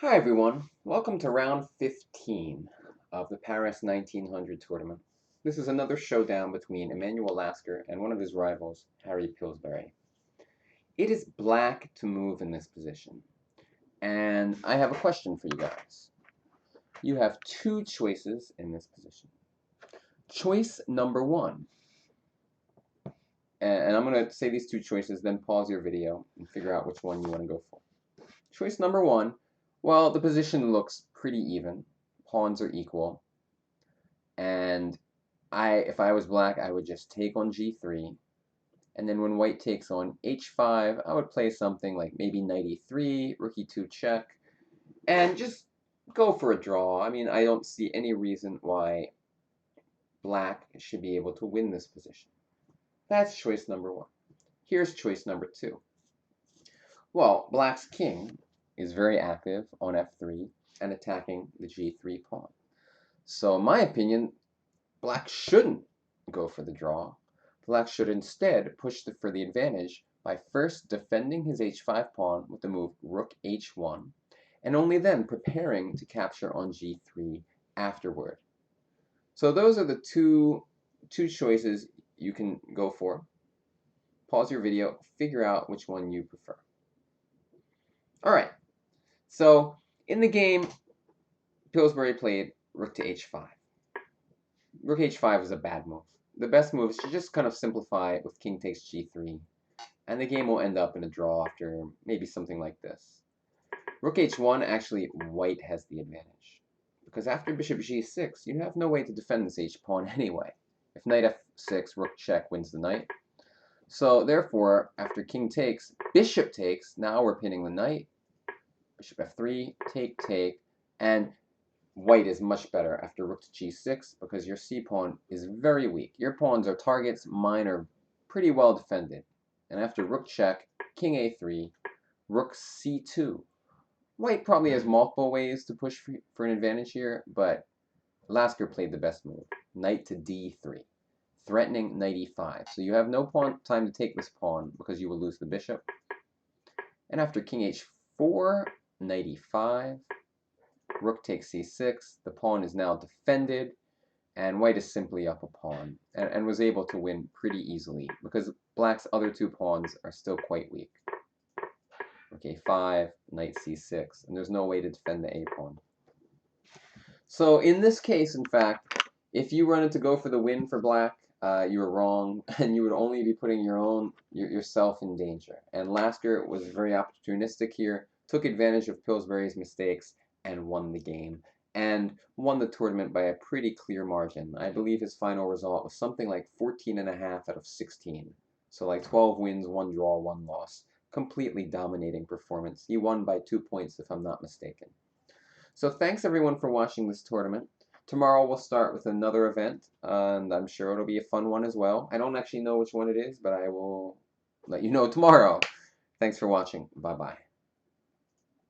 Hi everyone, welcome to round 15 of the Paris 1900 tournament. This is another showdown between Emanuel Lasker and one of his rivals, Harry Pillsbury. It is black to move in this position, and I have a question for you guys. You have two choices in this position. Choice number one, and I'm going to say these two choices, then pause your video and figure out which one you want to go for. Choice number one, well, the position looks pretty even. Pawns are equal. And if I was black, I would just take on g3. And then when white takes on h5, I would play something like maybe knight e3, rook e2 check, and just go for a draw. I mean, I don't see any reason why black should be able to win this position. That's choice number one. Here's choice number two. Well, black's king is very active on f3 and attacking the g3 pawn. So in my opinion, black shouldn't go for the draw. Black should instead push for the advantage by first defending his h5 pawn with the move rook h1, and only then preparing to capture on g3 afterward. So those are the two choices you can go for. Pause your video, figure out which one you prefer. All right, so in the game, Pillsbury played rook to h5. Rook h5 is a bad move. The best move is to just kind of simplify it with king takes g3, and the game will end up in a draw after maybe something like this. Rook h1, actually, white has the advantage, because after bishop g6, you have no way to defend this h-pawn anyway. If knight f6, rook check wins the knight. So therefore, after king takes, bishop takes, now we're pinning the knight. Bishop f3, take, and white is much better after rook to g6 because your c-pawn is very weak. Your pawns are targets, mine are pretty well defended. And after rook check, king a3, rook c2. White probably has multiple ways to push for an advantage here, but Lasker played the best move. Knight to d3, threatening knight e5. So you have no time to take this pawn because you will lose the bishop. And after king h4, knight e5, rook takes c6, the pawn is now defended, and white is simply up a pawn, and was able to win pretty easily, because black's other two pawns are still quite weak. Rook a5, knight c6, and there's no way to defend the a-pawn. So in this case, in fact, if you wanted to go for the win for black, you were wrong, and you would only be putting yourself in danger. And Lasker was very opportunistic here, took advantage of Pillsbury's mistakes, and won the game, and won the tournament by a pretty clear margin. I believe his final result was something like 14.5 out of 16. So like 12 wins, 1 draw, 1 loss. Completely dominating performance. He won by 2 points if I'm not mistaken. So thanks everyone for watching this tournament. Tomorrow we'll start with another event, and I'm sure it'll be a fun one as well. I don't actually know which one it is, but I will let you know tomorrow. Thanks for watching. Bye-bye.